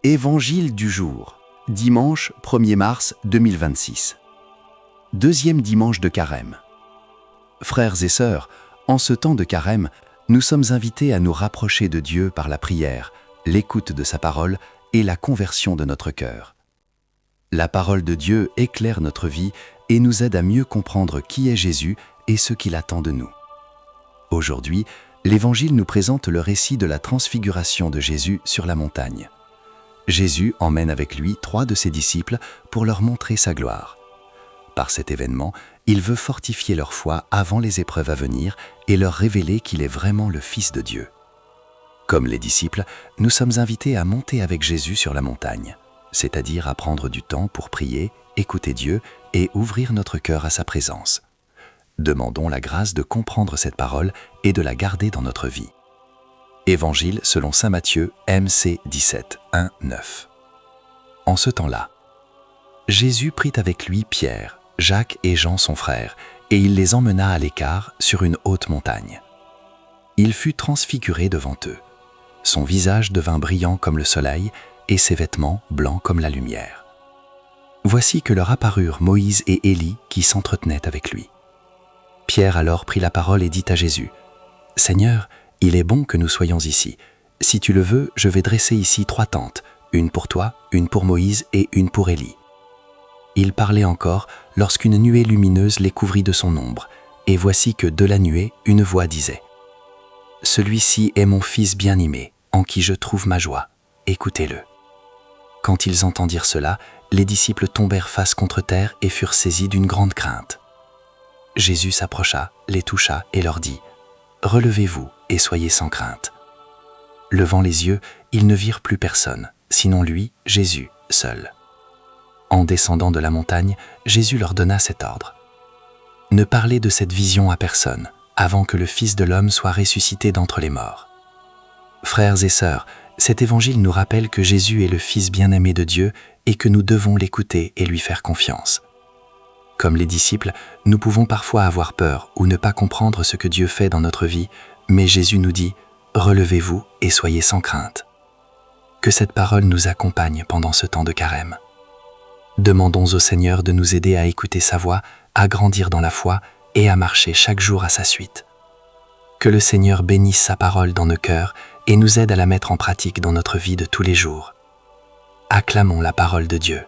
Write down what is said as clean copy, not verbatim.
Évangile du jour, dimanche 1er mars 2026. Deuxième dimanche de Carême. Frères et sœurs, en ce temps de Carême, nous sommes invités à nous rapprocher de Dieu par la prière, l'écoute de sa parole et la conversion de notre cœur. La parole de Dieu éclaire notre vie et nous aide à mieux comprendre qui est Jésus et ce qu'il attend de nous. Aujourd'hui, l'Évangile nous présente le récit de la transfiguration de Jésus sur la montagne. Jésus emmène avec lui 3 de ses disciples pour leur montrer sa gloire. Par cet événement, il veut fortifier leur foi avant les épreuves à venir et leur révéler qu'il est vraiment le Fils de Dieu. Comme les disciples, nous sommes invités à monter avec Jésus sur la montagne, c'est-à-dire à prendre du temps pour prier, écouter Dieu et ouvrir notre cœur à sa présence. Demandons la grâce de comprendre cette parole et de la garder dans notre vie. Évangile selon saint Matthieu, MC 17, 1, 9. En ce temps-là, Jésus prit avec lui Pierre, Jacques et Jean son frère, et il les emmena à l'écart sur une haute montagne. Il fut transfiguré devant eux. Son visage devint brillant comme le soleil, et ses vêtements blancs comme la lumière. Voici que leur apparurent Moïse et Élie qui s'entretenaient avec lui. Pierre alors prit la parole et dit à Jésus, « Seigneur, il est bon que nous soyons ici. Si tu le veux, je vais dresser ici 3 tentes, une pour toi, une pour Moïse et une pour Élie. » Il parlait encore lorsqu'une nuée lumineuse les couvrit de son ombre, et voici que de la nuée, une voix disait, « Celui-ci est mon Fils bien-aimé, en qui je trouve ma joie. Écoutez-le. » Quand ils entendirent cela, les disciples tombèrent face contre terre et furent saisis d'une grande crainte. Jésus s'approcha, les toucha et leur dit, « Relevez-vous et soyez sans crainte. » Levant les yeux, ils ne virent plus personne, sinon lui, Jésus, seul. En descendant de la montagne, Jésus leur donna cet ordre. « Ne parlez de cette vision à personne, avant que le Fils de l'homme soit ressuscité d'entre les morts. » Frères et sœurs, cet évangile nous rappelle que Jésus est le Fils bien-aimé de Dieu et que nous devons l'écouter et lui faire confiance. Comme les disciples, nous pouvons parfois avoir peur ou ne pas comprendre ce que Dieu fait dans notre vie, mais Jésus nous dit « Relevez-vous et soyez sans crainte ». Que cette parole nous accompagne pendant ce temps de carême. Demandons au Seigneur de nous aider à écouter sa voix, à grandir dans la foi et à marcher chaque jour à sa suite. Que le Seigneur bénisse sa parole dans nos cœurs et nous aide à la mettre en pratique dans notre vie de tous les jours. Acclamons la parole de Dieu.